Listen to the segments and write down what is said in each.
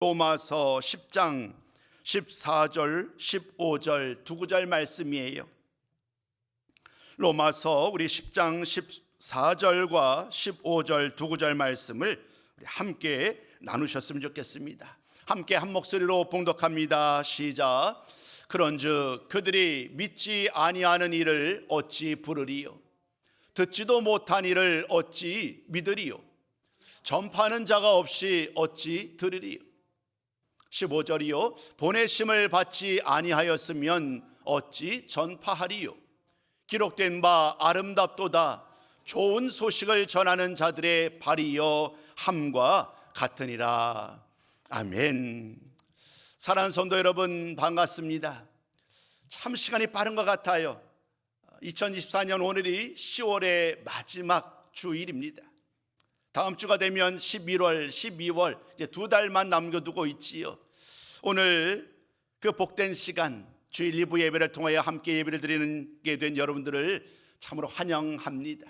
로마서 10장 14절 15절 두 구절 말씀이에요. 로마서 우리 10장 14절과 15절 두 구절 말씀을 우리 함께 나누셨으면 좋겠습니다. 함께 한 목소리로 봉독합니다. 시작. 그런즉 그들이 믿지 아니하는 이를 어찌 부르리요? 듣지도 못한 이를 어찌 믿으리요? 전파하는 자가 없이 어찌 들으리요? 15절이요. 보내심을 받지 아니하였으면 어찌 전파하리요? 기록된 바 아름답도다. 좋은 소식을 전하는 자들의 발이여 함과 같으니라. 아멘. 사랑하는 성도 여러분, 반갑습니다. 참 시간이 빠른 것 같아요. 2024년 오늘이 10월의 마지막 주일입니다. 다음 주가 되면 11월, 12월 이제 두 달만 남겨두고 있지요. 오늘 그 복된 시간 주일 2부 예배를 통하여 함께 예배를 드리게 된 여러분들을 참으로 환영합니다.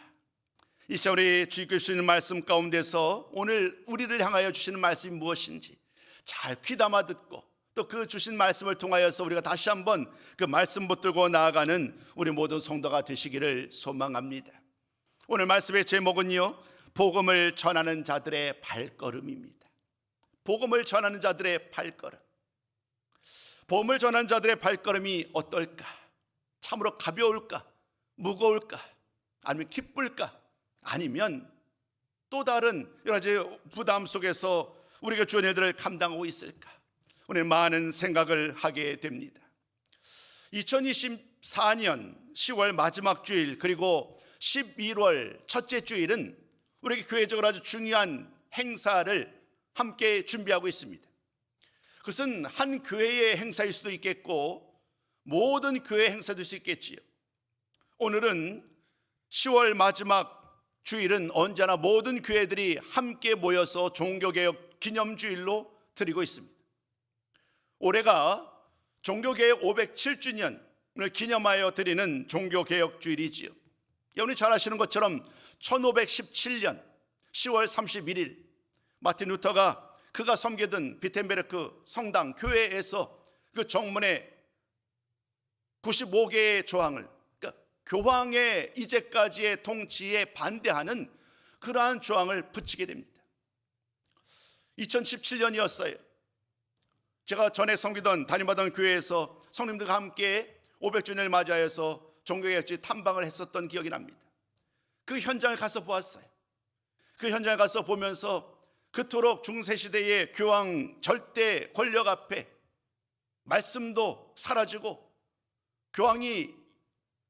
이 시간 우리 주님께 주시는 말씀 가운데서 오늘 우리를 향하여 주시는 말씀이 무엇인지 잘 귀담아 듣고 또 그 주신 말씀을 통하여서 우리가 다시 한번 그 말씀 붙들고 나아가는 우리 모든 성도가 되시기를 소망합니다. 오늘 말씀의 제목은요, 복음을 전하는 자들의 발걸음입니다. 복음을 전하는 자들의 발걸음. 복음을 전하는 자들의 발걸음이 어떨까? 참으로 가벼울까? 무거울까? 아니면 기쁠까? 아니면 또 다른 여러 가지 부담 속에서 우리가 주의 일들을 감당하고 있을까? 오늘 많은 생각을 하게 됩니다. 2024년 10월 마지막 주일 그리고 11월 첫째 주일은 우리에게 교회적으로 아주 중요한 행사를 함께 준비하고 있습니다. 그것은 한 교회의 행사일 수도 있겠고 모든 교회 행사도 될 수 있겠지요. 오늘은 10월 마지막 주일은 언제나 모든 교회들이 함께 모여서 종교개혁 기념주일로 드리고 있습니다. 올해가 종교개혁 507주년을 기념하여 드리는 종교개혁주일이지요. 여러분이 잘 아시는 것처럼 1517년 10월 31일 마틴 루터가 그가 섬기던 비텐베르크 성당 교회에서 그 정문에 95개의 조항을, 그러니까 교황의 이제까지의 통치에 반대하는 그러한 조항을 붙이게 됩니다. 2017년이었어요. 제가 전에 섬기던 담임하던 교회에서 성님들과 함께 500주년을 맞이하여서 종교개혁지 탐방을 했었던 기억이 납니다. 그 현장을 가서 보았어요. 그 현장에 가서 보면서 그토록 중세시대의 교황 절대 권력 앞에 말씀도 사라지고 교황이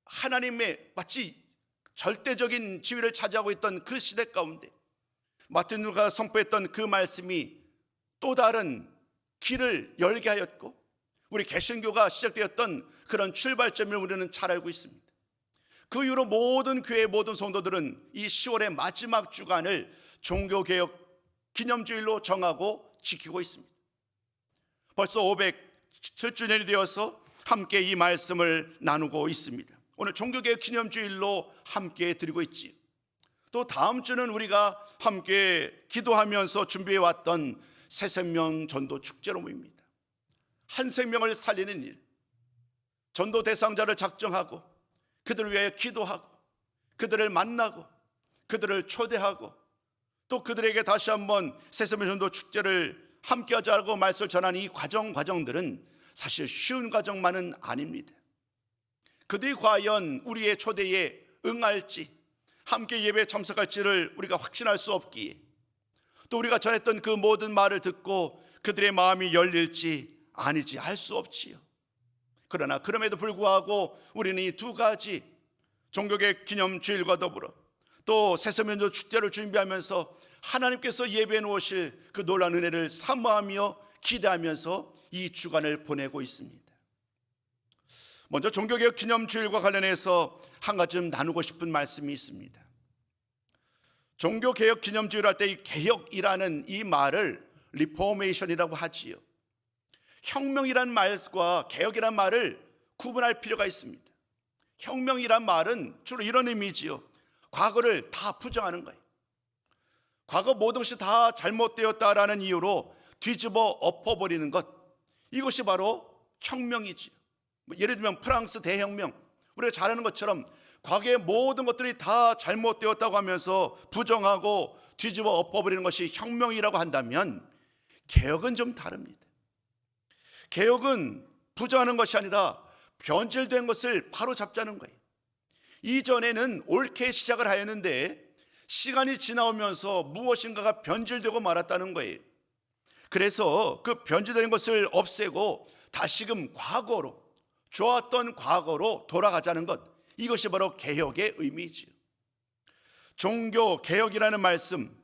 하나님의 마치 절대적인 지위를 차지하고 있던 그 시대 가운데 마틴 루터가 선포했던 그 말씀이 또 다른 길을 열게 하였고 우리 개신교가 시작되었던 그런 출발점을 우리는 잘 알고 있습니다. 그 이후로 모든 교회 모든 성도들은 이 10월의 마지막 주간을 종교개혁 기념주일로 정하고 지키고 있습니다. 벌써 507주년이 되어서 함께 이 말씀을 나누고 있습니다. 오늘 종교개혁 기념주일로 함께 드리고 있지요. 또 다음 주는 우리가 함께 기도하면서 준비해왔던 새생명 전도 축제로 모입니다. 한 생명을 살리는 일, 전도 대상자를 작정하고 그들을 위해 기도하고 그들을 만나고 그들을 초대하고 또 그들에게 다시 한번 새생명 전도 축제를 함께 하자고 말씀을 전하는 이 과정들은 사실 쉬운 과정만은 아닙니다. 그들이 과연 우리의 초대에 응할지 함께 예배에 참석할지를 우리가 확신할 수 없기에 또 우리가 전했던 그 모든 말을 듣고 그들의 마음이 열릴지 아니지 알 수 없지요. 그러나 그럼에도 불구하고 우리는 이 두 가지 종교개혁 기념주일과 더불어 또 새생명 축제를 준비하면서 하나님께서 예배해 놓으실 그 놀라운 은혜를 사모하며 기대하면서 이 주간을 보내고 있습니다. 먼저 종교개혁 기념주일과 관련해서 한 가지 좀 나누고 싶은 말씀이 있습니다. 종교개혁 기념주일 할 때 이 개혁이라는 이 말을 리포메이션이라고 하지요. 혁명이란 말과 개혁이란 말을 구분할 필요가 있습니다. 혁명이란 말은 주로 이런 의미지요. 과거를 다 부정하는 거예요. 과거 모든 것이 다 잘못되었다라는 이유로 뒤집어 엎어버리는 것, 이것이 바로 혁명이지요. 예를 들면 프랑스 대혁명, 우리가 잘 아는 것처럼 과거의 모든 것들이 다 잘못되었다고 하면서 부정하고 뒤집어 엎어버리는 것이 혁명이라고 한다면, 개혁은 좀 다릅니다. 개혁은 부정하는 것이 아니라 변질된 것을 바로 잡자는 거예요. 이전에는 옳게 시작을 하였는데 시간이 지나오면서 무엇인가가 변질되고 말았다는 거예요. 그래서 그 변질된 것을 없애고 다시금 과거로, 좋았던 과거로 돌아가자는 것, 이것이 바로 개혁의 의미지요. 종교 개혁이라는 말씀,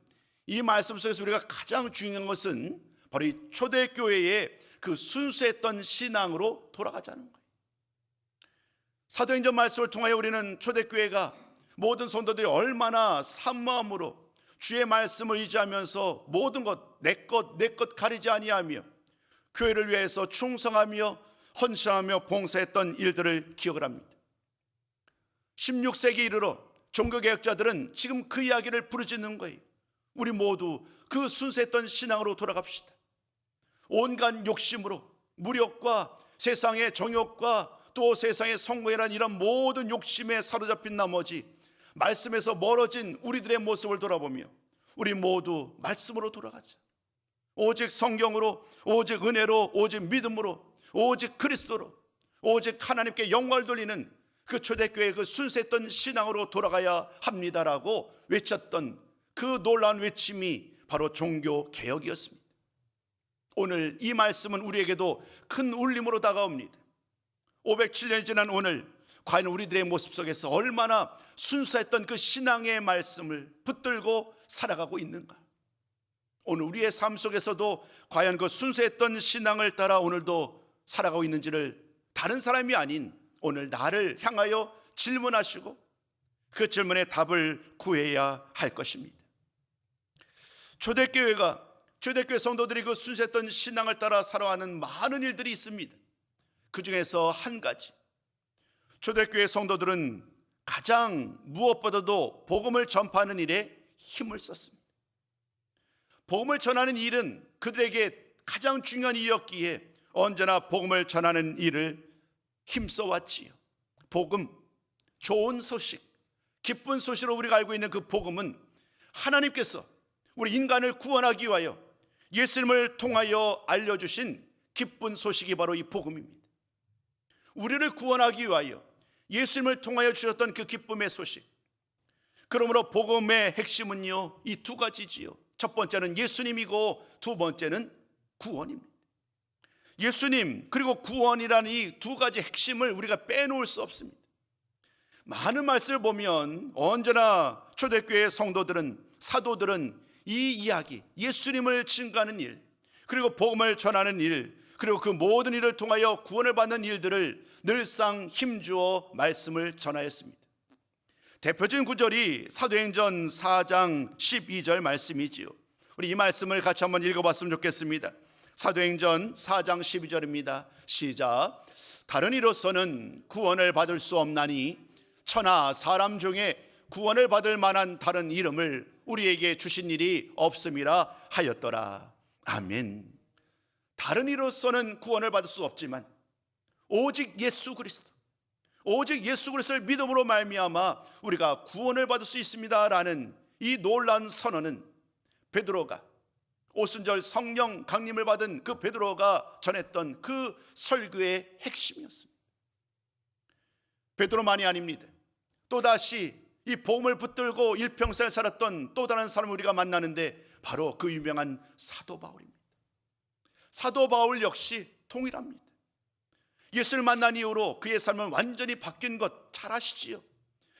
이 말씀 속에서 우리가 가장 중요한 것은 바로 이 초대교회의 그 순수했던 신앙으로 돌아가자는 거예요. 사도행전 말씀을 통하여 우리는 초대교회가 모든 성도들이 얼마나 산마음으로 주의 말씀을 의지하면서 모든 것, 내 것 가리지 아니하며 교회를 위해서 충성하며 헌신하며 봉사했던 일들을 기억을 합니다. 16세기 이르러 종교개혁자들은 지금 그 이야기를 부르짖는 거예요. 우리 모두 그 순수했던 신앙으로 돌아갑시다. 온갖 욕심으로, 무력과 세상의 정욕과 또 세상의 성공이라는 이런 모든 욕심에 사로잡힌 나머지 말씀에서 멀어진 우리들의 모습을 돌아보며 우리 모두 말씀으로 돌아가자. 오직 성경으로, 오직 은혜로, 오직 믿음으로, 오직 그리스도로, 오직 하나님께 영광을 돌리는 그 초대교회의 그 순수했던 신앙으로 돌아가야 합니다라고 외쳤던 그 놀라운 외침이 바로 종교개혁이었습니다. 오늘 이 말씀은 우리에게도 큰 울림으로 다가옵니다. 507년이 지난 오늘 과연 우리들의 모습 속에서 얼마나 순수했던 그 신앙의 말씀을 붙들고 살아가고 있는가? 오늘 우리의 삶 속에서도 과연 그 순수했던 신앙을 따라 오늘도 살아가고 있는지를 다른 사람이 아닌 오늘 나를 향하여 질문하시고 그 질문에 답을 구해야 할 것입니다. 초대교회 성도들이 그 순수했던 신앙을 따라 살아가는 많은 일들이 있습니다. 그 중에서 한 가지, 초대교회 성도들은 가장 무엇보다도 복음을 전파하는 일에 힘을 썼습니다. 복음을 전하는 일은 그들에게 가장 중요한 일이었기에 언제나 복음을 전하는 일을 힘써왔지요. 복음, 좋은 소식, 기쁜 소식으로 우리가 알고 있는 그 복음은 하나님께서 우리 인간을 구원하기 위하여 예수님을 통하여 알려주신 기쁜 소식이 바로 이 복음입니다. 우리를 구원하기 위하여 예수님을 통하여 주셨던 그 기쁨의 소식, 그러므로 복음의 핵심은요, 이 두 가지지요. 첫 번째는 예수님이고 두 번째는 구원입니다. 예수님 그리고 구원이라는 이 두 가지 핵심을 우리가 빼놓을 수 없습니다. 많은 말씀을 보면 언제나 초대교회 성도들은, 사도들은 이 이야기, 예수님을 증거하는 일, 그리고 복음을 전하는 일, 그리고 그 모든 일을 통하여 구원을 받는 일들을 늘상 힘주어 말씀을 전하였습니다. 대표적인 구절이 사도행전 4장 12절 말씀이지요. 우리 이 말씀을 같이 한번 읽어봤으면 좋겠습니다. 사도행전 4장 12절입니다. 시작. 다른 이로서는 구원을 받을 수 없나니 천하 사람 중에 구원을 받을 만한 다른 이름을 우리에게 주신 일이 없음이라 하였더라. 아멘. 다른 이로서는 구원을 받을 수 없지만 오직 예수 그리스도, 오직 예수 그리스도를 믿음으로 말미암아 우리가 구원을 받을 수 있습니다라는 이 놀라운 선언은 베드로가, 오순절 성령 강림을 받은 그 베드로가 전했던 그 설교의 핵심이었습니다. 베드로만이 아닙니다. 또다시 이 복음을 붙들고 일평생을 살았던 또 다른 사람을 우리가 만나는데 바로 그 유명한 사도 바울입니다. 사도 바울 역시 동일합니다. 예수를 만난 이후로 그의 삶은 완전히 바뀐 것 잘 아시지요?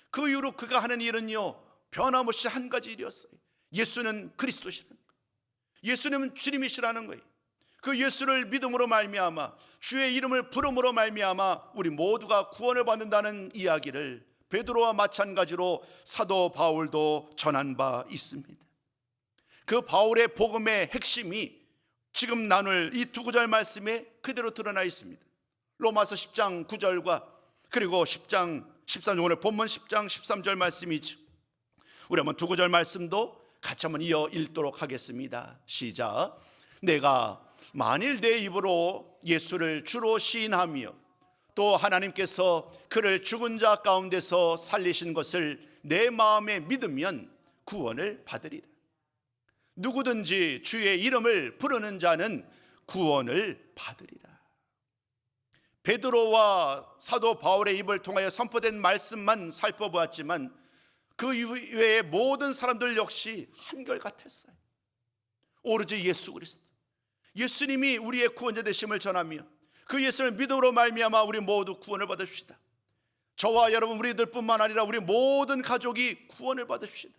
그 이후로 그가 하는 일은요, 변함없이 한 가지 일이었어요. 예수는 그리스도시라는 거예요. 예수님은 주님이시라는 거예요. 그 예수를 믿음으로 말미암아, 주의 이름을 부름으로 말미암아 우리 모두가 구원을 받는다는 이야기를 베드로와 마찬가지로 사도 바울도 전한 바 있습니다. 그 바울의 복음의 핵심이 지금 나눌 이 두 구절 말씀에 그대로 드러나 있습니다. 로마서 10장 9절과 그리고 10장 13절, 오늘 본문 10장 13절 말씀이죠. 우리 한번 두 구절 말씀도 같이 한번 이어 읽도록 하겠습니다. 시작. 내가 만일 내 입으로 예수를 주로 시인하며 또 하나님께서 그를 죽은 자 가운데서 살리신 것을 내 마음에 믿으면 구원을 받으리라. 누구든지 주의 이름을 부르는 자는 구원을 받으리라. 베드로와 사도 바울의 입을 통하여 선포된 말씀만 살펴보았지만 그 이외의 모든 사람들 역시 한결같았어요. 오로지 예수 그리스도, 예수님이 우리의 구원자 되심을 전하며 그 예수를 믿음으로 말미암아 우리 모두 구원을 받읍시다. 저와 여러분 우리들뿐만 아니라 우리 모든 가족이 구원을 받읍시다.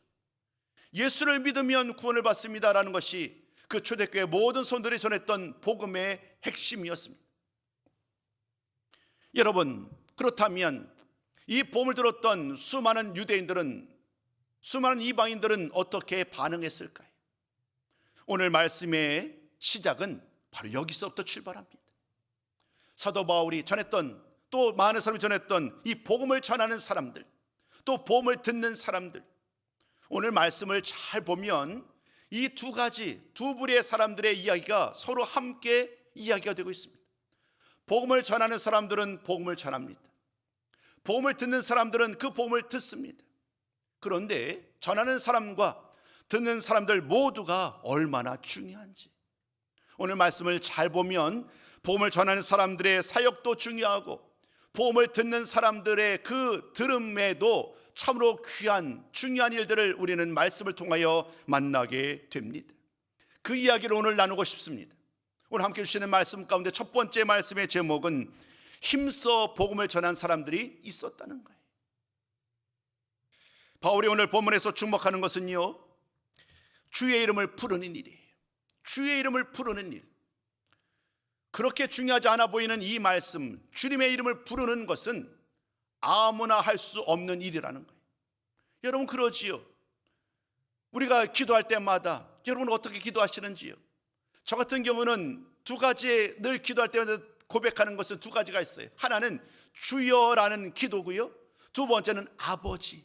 예수를 믿으면 구원을 받습니다라는 것이 그 초대교회 모든 성도들이 전했던 복음의 핵심이었습니다. 여러분, 그렇다면 이 복음을 들었던 수많은 유대인들은, 수많은 이방인들은 어떻게 반응했을까요? 오늘 말씀의 시작은 바로 여기서부터 출발합니다. 사도 바울이 전했던, 또 많은 사람이 전했던 이 복음을 전하는 사람들, 또 복음을 듣는 사람들, 오늘 말씀을 잘 보면 이 두 가지, 두 부류의 사람들의 이야기가 서로 함께 이야기가 되고 있습니다. 복음을 전하는 사람들은 복음을 전합니다. 복음을 듣는 사람들은 그 복음을 듣습니다. 그런데 전하는 사람과 듣는 사람들 모두가 얼마나 중요한지, 오늘 말씀을 잘 보면 복음을 전하는 사람들의 사역도 중요하고 복음을 듣는 사람들의 그 들음에도 참으로 귀한 중요한 일들을 우리는 말씀을 통하여 만나게 됩니다. 그 이야기를 오늘 나누고 싶습니다. 오늘 함께 주시는 말씀 가운데 첫 번째 말씀의 제목은 힘써 복음을 전한 사람들이 있었다는 거예요. 바울이 오늘 본문에서 주목하는 것은요, 주의 이름을 부르는 일이에요. 주의 이름을 부르는 일. 그렇게 중요하지 않아 보이는 이 말씀, 주님의 이름을 부르는 것은 아무나 할 수 없는 일이라는 거예요. 여러분 그러지요? 우리가 기도할 때마다 여러분 어떻게 기도하시는지요? 저 같은 경우는 두 가지에 늘 기도할 때마다 고백하는 것은 두 가지가 있어요. 하나는 주여라는 기도고요, 두 번째는 아버지.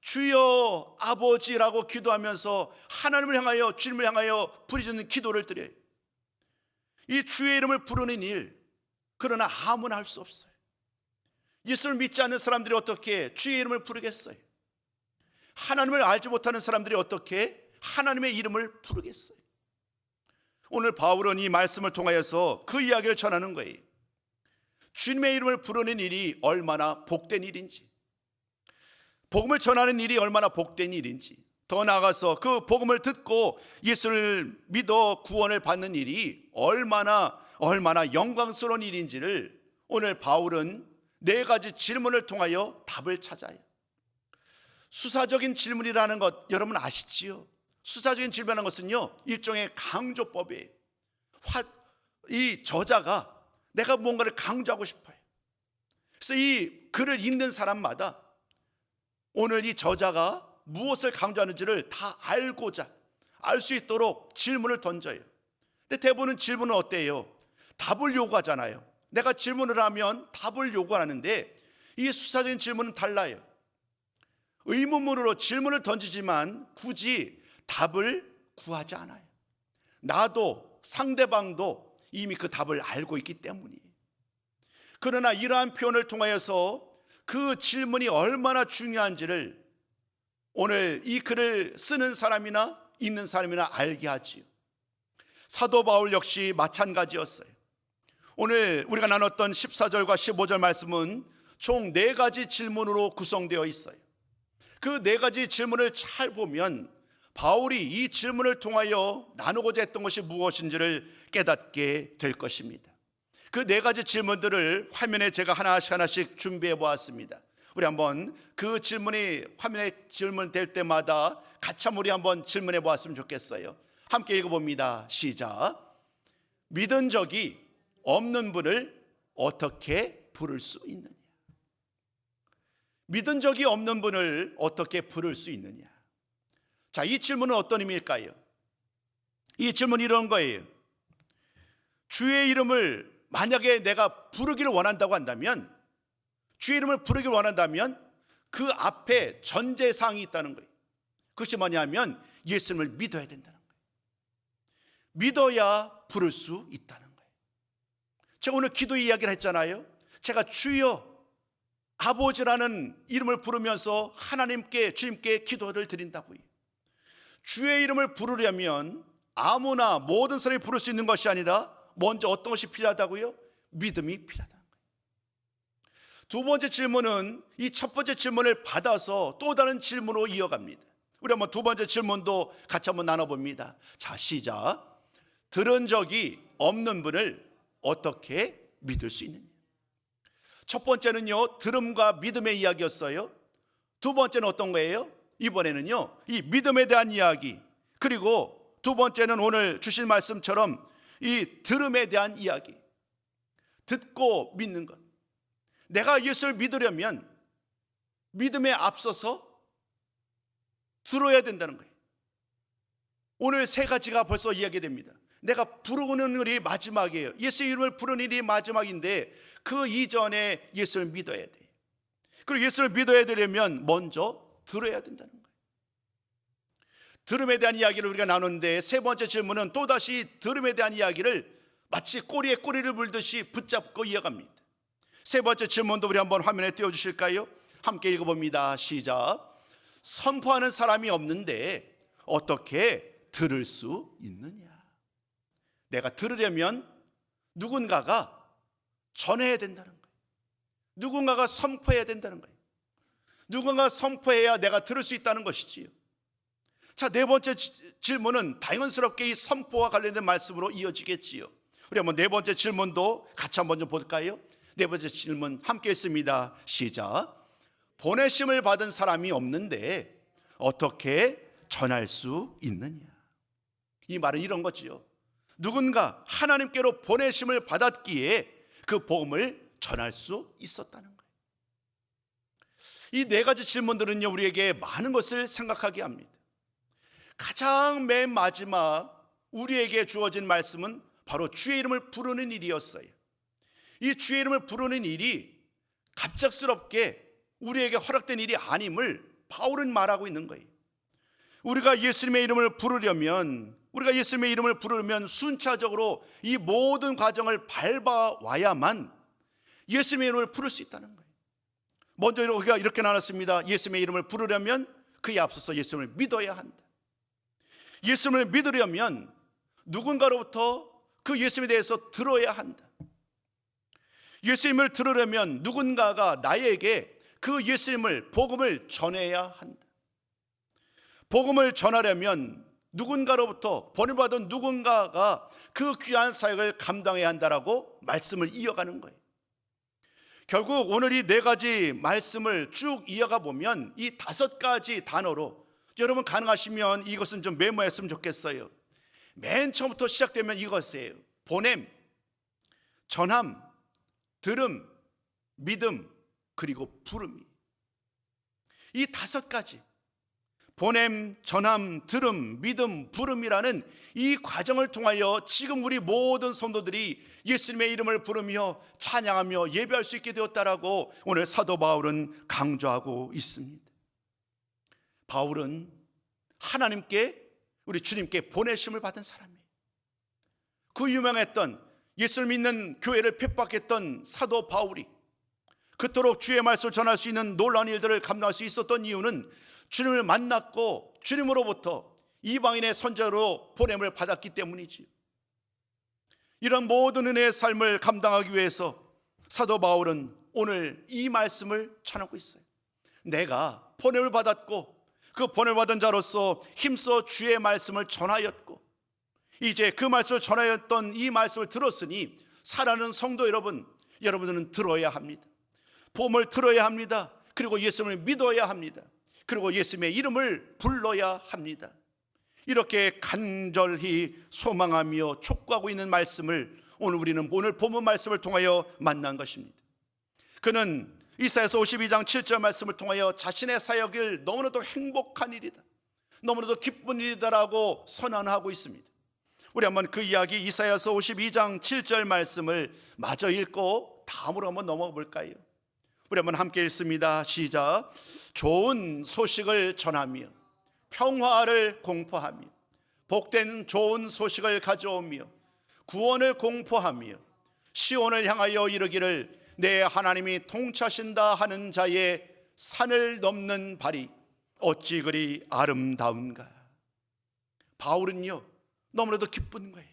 주여 아버지라고 기도하면서 하나님을 향하여, 주님을 향하여 부르짖는 기도를 드려요. 이 주의 이름을 부르는 일, 그러나 아무나 할 수 없어요. 예수를 믿지 않는 사람들이 어떻게 주의 이름을 부르겠어요? 하나님을 알지 못하는 사람들이 어떻게 하나님의 이름을 부르겠어요? 오늘 바울은 이 말씀을 통하여서 그 이야기를 전하는 거예요. 주님의 이름을 부르는 일이 얼마나 복된 일인지, 복음을 전하는 일이 얼마나 복된 일인지, 더 나아가서 그 복음을 듣고 예수를 믿어 구원을 받는 일이 얼마나 영광스러운 일인지를 오늘 바울은 네 가지 질문을 통하여 답을 찾아요. 수사적인 질문이라는 것 여러분 아시지요? 수사적인 질문이라는 것은요, 일종의 강조법이에요. 이 저자가 내가 뭔가를 강조하고 싶어요. 그래서 이 글을 읽는 사람마다 오늘 이 저자가 무엇을 강조하는지를 다 알고자, 알 수 있도록 질문을 던져요. 근데 대부분 질문은 어때요? 답을 요구하잖아요. 내가 질문을 하면 답을 요구하는데 이 수사적인 질문은 달라요. 의문문으로 질문을 던지지만 굳이 답을 구하지 않아요. 나도 상대방도 이미 그 답을 알고 있기 때문이에요. 그러나 이러한 표현을 통하여서 그 질문이 얼마나 중요한지를 오늘 이 글을 쓰는 사람이나 읽는 사람이나 알게 하지요. 사도 바울 역시 마찬가지였어요. 오늘 우리가 나눴던 14절과 15절 말씀은 총 4가지 질문으로 구성되어 있어요. 그 4가지 질문을 잘 보면 바울이 이 질문을 통하여 나누고자 했던 것이 무엇인지를 깨닫게 될 것입니다. 그 4가지 질문들을 화면에 제가 하나씩 준비해 보았습니다. 우리 한번 그 질문이 화면에 질문될 때마다 같이 우리 한번 질문해 보았으면 좋겠어요. 함께 읽어봅니다. 시작. 믿은 적이 없는 분을 어떻게 부를 수 있느냐? 믿은 적이 없는 분을 어떻게 부를 수 있느냐? 자, 이 질문은 어떤 의미일까요? 이 질문은 이런 거예요. 주의 이름을 만약에 내가 부르기를 원한다고 한다면, 주의 이름을 부르기를 원한다면 그 앞에 전제사항이 있다는 거예요. 그것이 뭐냐면 예수님을 믿어야 된다는 거예요. 믿어야 부를 수 있다는 거예요. 제가 오늘 기도 이야기를 했잖아요. 제가 주여 아버지라는 이름을 부르면서 하나님께, 주님께 기도를 드린다고요. 주의 이름을 부르려면 아무나 모든 사람이 부를 수 있는 것이 아니라 먼저 어떤 것이 필요하다고요? 믿음이 필요하다는 거예요. 두 번째 질문은 이 첫 번째 질문을 받아서 또 다른 질문으로 이어갑니다. 우리 한번 두 번째 질문도 같이 한번 나눠봅니다. 자, 시작. 들은 적이 없는 분을 어떻게 믿을 수 있느냐? 첫 번째는요, 들음과 믿음의 이야기였어요. 두 번째는 어떤 거예요? 이번에는요, 이 믿음에 대한 이야기, 그리고 두 번째는 오늘 주신 말씀처럼 이 들음에 대한 이야기. 듣고 믿는 것. 내가 예수를 믿으려면 믿음에 앞서서 들어야 된다는 거예요. 오늘 세 가지가 벌써 이야기됩니다. 내가 부르는 일이 마지막이에요. 예수의 이름을 부르는 일이 마지막인데 그 이전에 예수를 믿어야 돼요. 그리고 예수를 믿어야 되려면 먼저 들어야 된다는 거예요. 들음에 대한 이야기를 우리가 나누는데 세 번째 질문은 또다시 들음에 대한 이야기를 마치 꼬리에 꼬리를 물듯이 붙잡고 이어갑니다. 세 번째 질문도 우리 한번 화면에 띄워주실까요? 함께 읽어봅니다. 시작. 선포하는 사람이 없는데 어떻게 들을 수 있느냐? 내가 들으려면 누군가가 전해야 된다는 거예요. 누군가가 선포해야 된다는 거예요. 누군가가 선포해야 내가 들을 수 있다는 것이지요. 자, 네 번째 질문은 당연스럽게 이 선포와 관련된 말씀으로 이어지겠지요. 우리 한번 네 번째 질문도 같이 한번 좀 볼까요? 네 번째 질문 함께 했습니다. 시작. 보내심을 받은 사람이 없는데 어떻게 전할 수 있느냐? 이 말은 이런 거지요. 누군가 하나님께로 보내심을 받았기에 그 복음을 전할 수 있었다는 거예요. 이 네 가지 질문들은요, 우리에게 많은 것을 생각하게 합니다. 가장 맨 마지막 우리에게 주어진 말씀은 바로 주의 이름을 부르는 일이었어요. 이 주의 이름을 부르는 일이 갑작스럽게 우리에게 허락된 일이 아님을 바울은 말하고 있는 거예요. 우리가 예수님의 이름을 부르려면, 우리가 예수님의 이름을 부르면 순차적으로 이 모든 과정을 밟아와야만 예수님의 이름을 부를 수 있다는 거예요. 먼저 우리가 이렇게 나눴습니다. 예수님의 이름을 부르려면 그에 앞서서 예수님을 믿어야 한다. 예수님을 믿으려면 누군가로부터 그 예수님에 대해서 들어야 한다. 예수님을 들으려면 누군가가 나에게 그 예수님을, 복음을 전해야 한다. 복음을 전하려면 누군가로부터 번역받은 누군가가 그 귀한 사역을 감당해야 한다라고 말씀을 이어가는 거예요. 결국 오늘 이 네 가지 말씀을 쭉 이어가 보면 이 다섯 가지 단어로, 여러분 가능하시면 이것은 좀 메모했으면 좋겠어요. 맨 처음부터 시작되면 이것이에요. 보냄, 전함, 들음, 믿음, 그리고 부름이. 이 다섯 가지, 보냄, 전함, 들음, 믿음, 부름이라는 이 과정을 통하여 지금 우리 모든 성도들이 예수님의 이름을 부르며 찬양하며 예배할 수 있게 되었다라고 오늘 사도 바울은 강조하고 있습니다. 바울은 하나님께, 우리 주님께 보내심을 받은 사람이에요. 그 유명했던 예수를 믿는 교회를 핍박했던 사도 바울이 그토록 주의 말씀을 전할 수 있는 놀라운 일들을 감당할 수 있었던 이유는 주님을 만났고 주님으로부터 이방인의 선자로 보냄을 받았기 때문이지요. 이런 모든 은혜의 삶을 감당하기 위해서 사도 바울은 오늘 이 말씀을 전하고 있어요. 내가 보냄을 받았고 그 보냄을 받은 자로서 힘써 주의 말씀을 전하였고, 이제 그 말씀을 전하였던 이 말씀을 들었으니 사랑하는 성도 여러분, 여러분들은 들어야 합니다. 복음을 들어야 합니다. 그리고 예수님을 믿어야 합니다. 그리고 예수님의 이름을 불러야 합니다. 이렇게 간절히 소망하며 촉구하고 있는 말씀을 우리는 오늘 본문 말씀을 통하여 만난 것입니다. 그는 이사야서 52장 7절 말씀을 통하여 자신의 사역을 너무나도 행복한 일이다, 너무나도 기쁜 일이다라고 선언하고 있습니다. 우리 한번 그 이야기 이사야서 52장 7절 말씀을 마저 읽고 다음으로 한번 넘어가 볼까요? 우리 한번 함께 읽습니다. 시작. 좋은 소식을 전하며 평화를 공포하며 복된 좋은 소식을 가져오며 구원을 공포하며 시온을 향하여 이르기를 내 하나님이 통치하신다 하는 자의 산을 넘는 발이 어찌 그리 아름다운가. 바울은요, 너무나도 기쁜 거예요.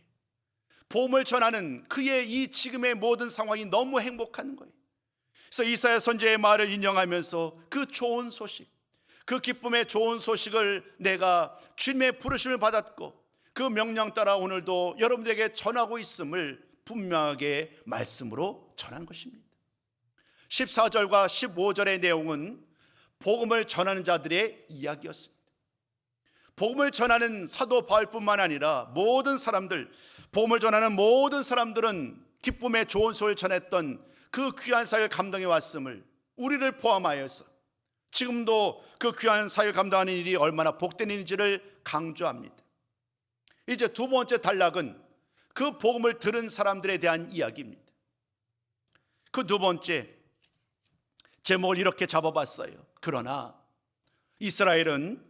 복음을 전하는 그의 이 지금의 모든 상황이 너무 행복한 거예요. 그래서 이사야 선지자의 말을 인용하면서 그 좋은 소식, 그 기쁨의 좋은 소식을 내가 주님의 부르심을 받았고 그 명령 따라 오늘도 여러분들에게 전하고 있음을 분명하게 말씀으로 전한 것입니다. 14절과 15절의 내용은 복음을 전하는 자들의 이야기였습니다. 복음을 전하는 사도 바울뿐만 아니라 모든 사람들, 복음을 전하는 모든 사람들은 기쁨의 좋은 소리를 전했던 그 귀한 사역을 감당해 왔음을 우리를 포함하여서 지금도 그 귀한 사역을 감당하는 일이 얼마나 복된 일인지를 강조합니다. 이제 두 번째 단락은 그 복음을 들은 사람들에 대한 이야기입니다. 그 두 번째 제목을 이렇게 잡아봤어요. 그러나 이스라엘은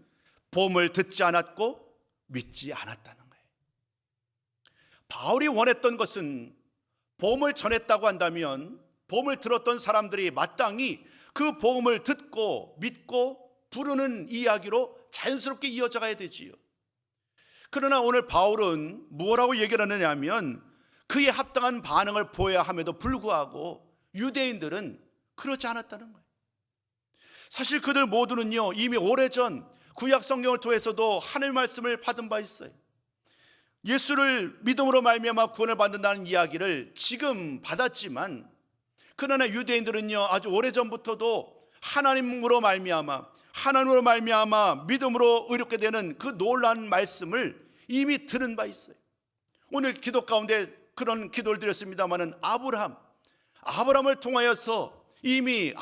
복음을 듣지 않았고 믿지 않았다는 거예요. 바울이 원했던 것은 복음을 전했다고 한다면 복음을 들었던 사람들이 마땅히 그 복음을 듣고 믿고 부르는 이야기로 자연스럽게 이어져 가야 되지요. 그러나 오늘 바울은 뭐라고 얘기를 하느냐 하면 그에 합당한 반응을 보여야 함에도 불구하고 유대인들은 그렇지 않았다는 거예요. 사실 그들 모두는요, 이미 오래전 구약 성경을 통해서도 하늘 말씀을 받은 바 있어요. 예수를 믿음으로 말미암아 구원을 받는다는 이야기를 지금 받았지만, 그러나 유대인들은요 아주 오래전부터도 하나님으로 말미암아 믿음으로 의롭게 되는 그 놀라운 말씀을 이미 들은 바 있어요. 오늘 기도 가운데 그런 기도를 드렸습니다마는 아브라함을 통하여서 이미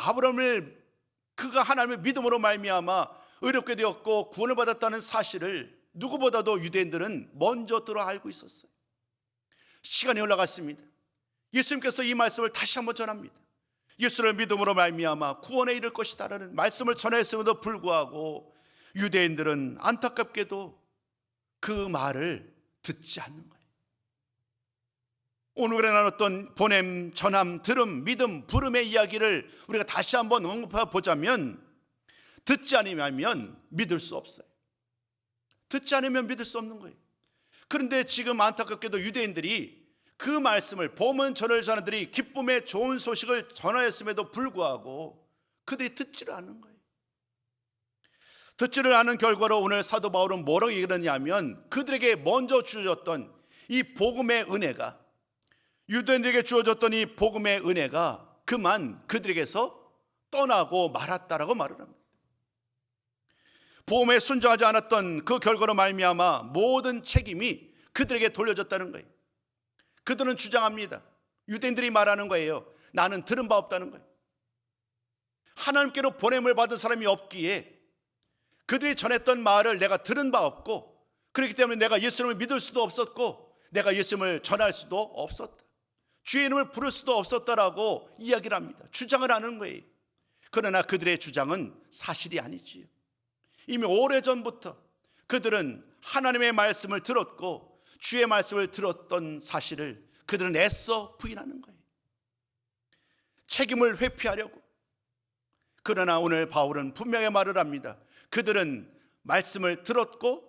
그가 하나님의 믿음으로 말미암아 의롭게 되었고 구원을 받았다는 사실을 누구보다도 유대인들은 먼저 들어 알고 있었어요. 시간이 흘러갔습니다. 예수님께서 이 말씀을 다시 한번 전합니다. 예수를 믿음으로 말미암아 구원에 이를 것이다라는 말씀을 전했음에도 불구하고 유대인들은 안타깝게도 그 말을 듣지 않는 거예요. 오늘에 나눴던 보냄, 전함, 들음, 믿음, 부름의 이야기를 우리가 다시 한번 언급해 보자면 듣지 않으면 믿을 수 없어요. 듣지 않으면 믿을 수 없는 거예요. 그런데 지금 안타깝게도 유대인들이 그 말씀을 복음을 전하는 자들이 기쁨의 좋은 소식을 전하였음에도 불구하고 그들이 듣지를 않는 거예요. 듣지를 않은 결과로 오늘 사도 바울은 뭐라고 얘기하냐면 그들에게 먼저 주어졌던 이 복음의 은혜가, 유대인들에게 주어졌던 이 복음의 은혜가 그만 그들에게서 떠나고 말았다라고 말을 합니다. 복음에 순종하지 않았던 그 결과로 말미암아 모든 책임이 그들에게 돌려졌다는 거예요. 그들은 주장합니다. 유대인들이 말하는 거예요. 나는 들은 바 없다는 거예요. 하나님께로 보냄을 받은 사람이 없기에 그들이 전했던 말을 내가 들은 바 없고, 그렇기 때문에 내가 예수님을 믿을 수도 없었고 내가 예수님을 전할 수도 없었다, 주의 이름을 부를 수도 없었다라고 이야기를 합니다. 주장을 하는 거예요. 그러나 그들의 주장은 사실이 아니지요. 이미 오래전부터 그들은 하나님의 말씀을 들었고 주의 말씀을 들었던 사실을 그들은 애써 부인하는 거예요. 책임을 회피하려고. 그러나 오늘 바울은 분명히 말을 합니다. 그들은 말씀을 들었고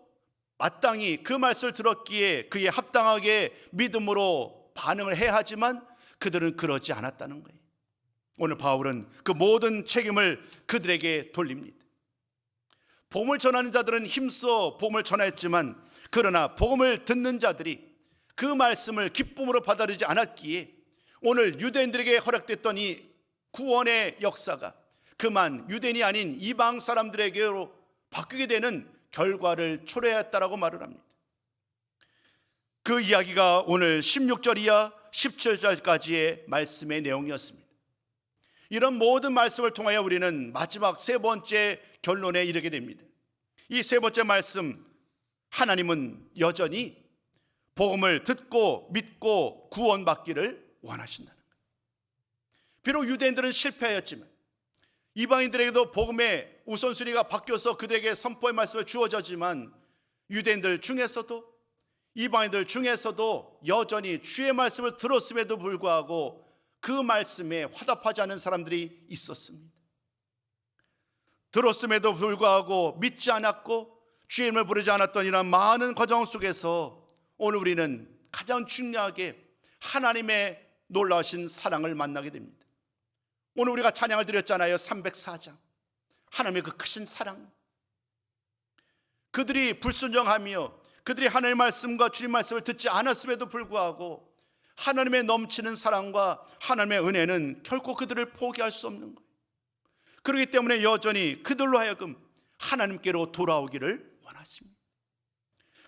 마땅히 그 말씀을 들었기에 그에 합당하게 믿음으로 반응을 해야 하지만 그들은 그러지 않았다는 거예요. 오늘 바울은 그 모든 책임을 그들에게 돌립니다. 복음을 전하는 자들은 힘써 복음을 전했지만, 그러나 복음을 듣는 자들이 그 말씀을 기쁨으로 받아들이지 않았기에 오늘 유대인들에게 허락됐던 이 구원의 역사가 그만 유대인이 아닌 이방 사람들에게로 바뀌게 되는 결과를 초래했다라고 말을 합니다. 그 이야기가 오늘 16절 이하 17절까지의 말씀의 내용이었습니다. 이런 모든 말씀을 통하여 우리는 마지막 세 번째 결론에 이르게 됩니다. 이 세 번째 말씀, 하나님은 여전히 복음을 듣고 믿고 구원받기를 원하신다는 거예요. 비록 유대인들은 실패하였지만 이방인들에게도 복음의 우선순위가 바뀌어서 그들에게 선포의 말씀을 주어졌지만 유대인들 중에서도 이방인들 중에서도 여전히 주의 말씀을 들었음에도 불구하고 그 말씀에 화답하지 않은 사람들이 있었습니다. 들었음에도 불구하고 믿지 않았고 주의 이름을 부르지 않았던 이런 많은 과정 속에서 오늘 우리는 가장 중요하게 하나님의 놀라우신 사랑을 만나게 됩니다. 오늘 우리가 찬양을 드렸잖아요. 304장 하나님의 그 크신 사랑. 그들이 불순종하며 그들이 하나님의 말씀과 주님 말씀을 듣지 않았음에도 불구하고 하나님의 넘치는 사랑과 하나님의 은혜는 결코 그들을 포기할 수 없는 거예요. 그렇기 때문에 여전히 그들로 하여금 하나님께로 돌아오기를 원하십니다.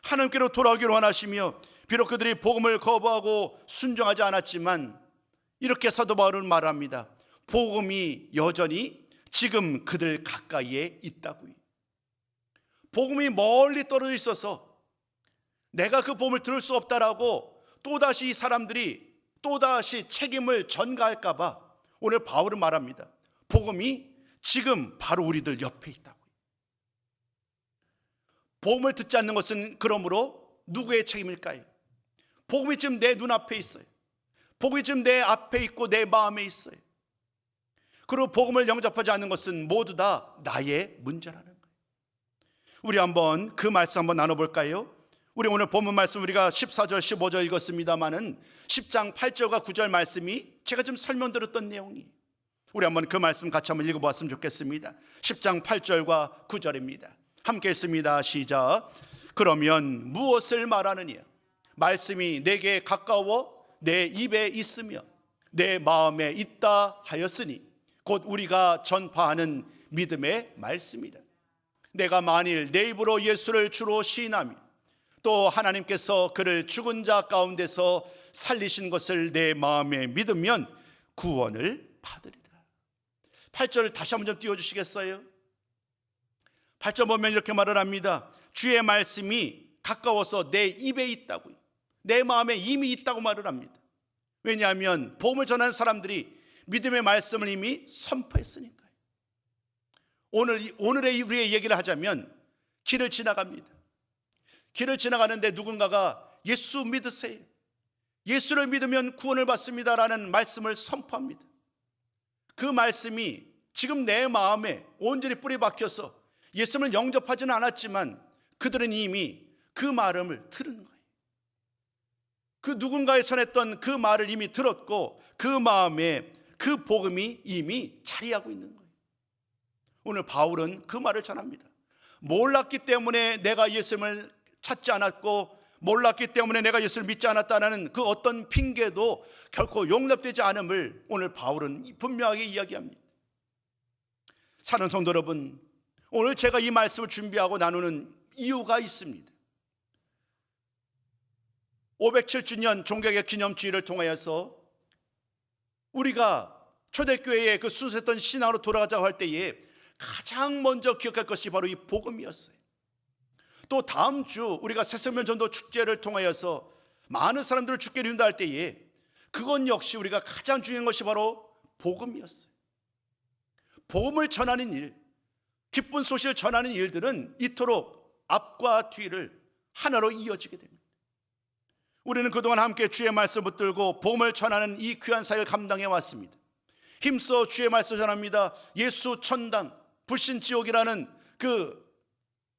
하나님께로 돌아오기를 원하시며 비록 그들이 복음을 거부하고 순종하지 않았지만 이렇게 사도 바울은 말합니다. 복음이 여전히 지금 그들 가까이에 있다고요. 복음이 멀리 떨어져 있어서 내가 그 복음을 들을 수 없다라고 또다시 이 사람들이 또다시 책임을 전가할까 봐 오늘 바울은 말합니다. 복음이 지금 바로 우리들 옆에 있다고요. 복음을 듣지 않는 것은 그러므로 누구의 책임일까요? 복음이 지금 내 눈앞에 있어요. 복음이 지금 내 앞에 있고 내 마음에 있어요. 그리고 복음을 영접하지 않는 것은 모두 다 나의 문제라는 거예요. 우리 한번 그 말씀 한번 나눠볼까요? 우리 오늘 본문 말씀 우리가 14절 15절 읽었습니다마는 10장 8절과 9절 말씀이 제가 지금 설명드렸던 내용이에요. 우리 한번 그 말씀 같이 한번 읽어보았으면 좋겠습니다. 10장 8절과 9절입니다. 함께 읽습니다. 시작. 그러면 무엇을 말하느냐? 말씀이 내게 가까워 내 입에 있으며 내 마음에 있다 하였으니 곧 우리가 전파하는 믿음의 말씀이다. 내가 만일 내 입으로 예수를 주로 시인하며 또 하나님께서 그를 죽은 자 가운데서 살리신 것을 내 마음에 믿으면 구원을 받으리라. 8절 다시 한번 좀 띄워주시겠어요? 8절 보면 이렇게 말을 합니다. 주의 말씀이 가까워서 내 입에 있다고요. 내 마음에 이미 있다고 말을 합니다. 왜냐하면 복음을 전하는 사람들이 믿음의 말씀을 이미 선포했으니까요. 오늘의 우리의 얘기를 하자면 길을 지나갑니다. 길을 지나가는데 누군가가 예수 믿으세요. 예수를 믿으면 구원을 받습니다라는 말씀을 선포합니다. 그 말씀이 지금 내 마음에 온전히 뿌리 박혀서 예수를 영접하지는 않았지만 그들은 이미 그 말을 들은 거예요. 그 누군가의 전했던 그 말을 이미 들었고 그 마음에 그 복음이 이미 자리하고 있는 거예요. 오늘 바울은 그 말을 전합니다. 몰랐기 때문에 내가 예수를 찾지 않았고 몰랐기 때문에 내가 예수를 믿지 않았다는 그 어떤 핑계도 결코 용납되지 않음을 오늘 바울은 분명하게 이야기합니다. 사는 성도 여러분, 오늘 제가 이 말씀을 준비하고 나누는 이유가 있습니다. 507주년 종교개혁 기념주의를 통하여서 우리가 초대교회의 그 수수했던 신앙으로 돌아가자고 할 때에 가장 먼저 기억할 것이 바로 이 복음이었어요. 또 다음 주 우리가 새생명 전도 축제를 통하여서 많은 사람들을 죽게 인도할 때에 그건 역시 우리가 가장 중요한 것이 바로 복음이었어요. 복음을 전하는 일, 기쁜 소식을 전하는 일들은 이토록 앞과 뒤를 하나로 이어지게 됩니다. 우리는 그동안 함께 주의 말씀을 붙들고 복음을 전하는 이 귀한 사역을 감당해 왔습니다. 힘써 주의 말씀을 전합니다. 예수 천당 불신지옥이라는 그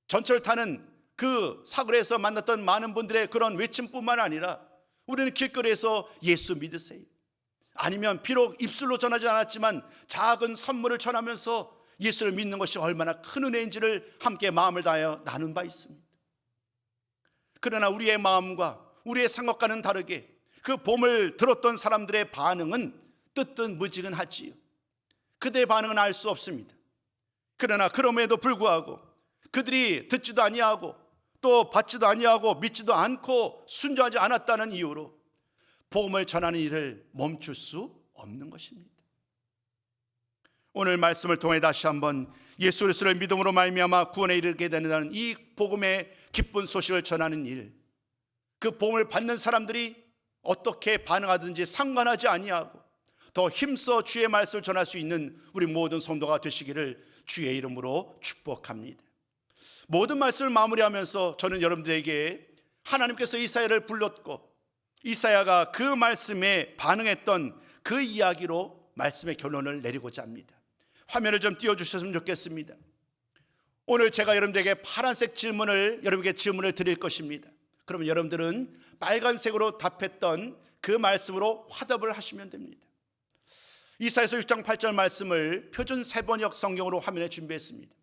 전철 타는 그 사거리에서 만났던 많은 분들의 그런 외침뿐만 아니라 우리는 길거리에서 예수 믿으세요, 아니면 비록 입술로 전하지 않았지만 작은 선물을 전하면서 예수를 믿는 것이 얼마나 큰 은혜인지를 함께 마음을 다하여 나눈 바 있습니다. 그러나 우리의 마음과 우리의 생각과는 다르게 그 복음을 들었던 사람들의 반응은 뜨뜻무지근하지요. 그들의 반응은 알 수 없습니다. 그러나 그럼에도 불구하고 그들이 듣지도 아니하고 또 받지도 아니하고 믿지도 않고 순종하지 않았다는 이유로 복음을 전하는 일을 멈출 수 없는 것입니다. 오늘 말씀을 통해 다시 한번 예수 그리스도를 믿음으로 말미암아 구원에 이르게 되는 이 복음의 기쁜 소식을 전하는 일, 그 복음을 받는 사람들이 어떻게 반응하든지 상관하지 아니하고 더 힘써 주의 말씀을 전할 수 있는 우리 모든 성도가 되시기를 주의 이름으로 축복합니다. 모든 말씀을 마무리하면서 저는 여러분들에게 하나님께서 이사야를 불렀고 이사야가 그 말씀에 반응했던 그 이야기로 말씀의 결론을 내리고자 합니다. 화면을 좀 띄워주셨으면 좋겠습니다. 오늘 제가 여러분들에게 파란색 질문을 여러분에게 질문을 드릴 것입니다. 그러면 여러분들은 빨간색으로 답했던 그 말씀으로 화답을 하시면 됩니다. 이사야서 6장 8절 말씀을 표준 세번역 성경으로 화면에 준비했습니다.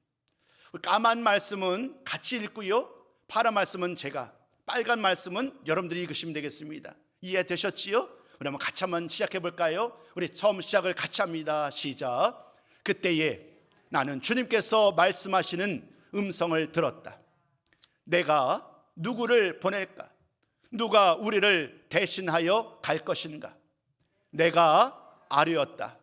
까만 말씀은 같이 읽고요, 파란 말씀은 제가, 빨간 말씀은 여러분들이 읽으시면 되겠습니다. 이해되셨지요? 우리 한번 같이 한번 시작해 볼까요? 우리 처음 시작을 같이 합니다. 시작. 그때에 나는 주님께서 말씀하시는 음성을 들었다. 내가 누구를 보낼까? 누가 우리를 대신하여 갈 것인가? 내가 아뢰었다.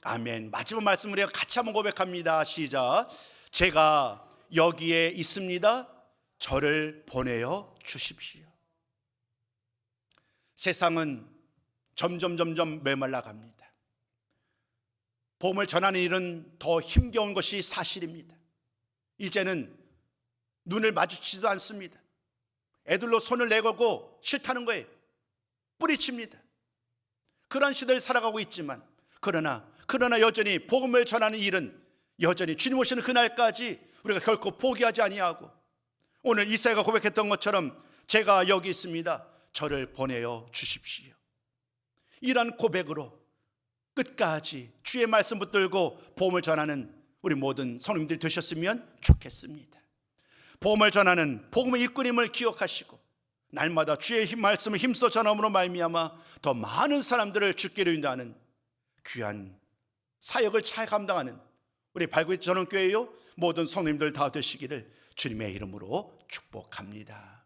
아멘. 마지막 말씀 우리가 같이 한번 고백합니다. 시작. 제가 여기에 있습니다. 저를 보내어 주십시오. 세상은 점점 메말라 갑니다. 복음을 전하는 일은 더 힘겨운 것이 사실입니다. 이제는 눈을 마주치지도 않습니다. 애들로 손을 내걸고 싫다는 거예요. 뿌리칩니다. 그런 시대를 살아가고 있지만 그러나 여전히 복음을 전하는 일은 여전히 주님 오시는 그날까지 우리가 결코 포기하지 아니하고, 오늘 이사야가 고백했던 것처럼 제가 여기 있습니다. 저를 보내어 주십시오. 이런 고백으로 끝까지 주의 말씀 붙들고 복음을 전하는 우리 모든 성도님들 되셨으면 좋겠습니다. 복음을 전하는 복음의 일꾼임을 기억하시고 날마다 주의 말씀을 힘써 전함으로 말미암아 더 많은 사람들을 주께로 인도하는 귀한 사역을 잘 감당하는 우리 발구의 전원교회요 모든 성도님들 다 되시기를 주님의 이름으로 축복합니다.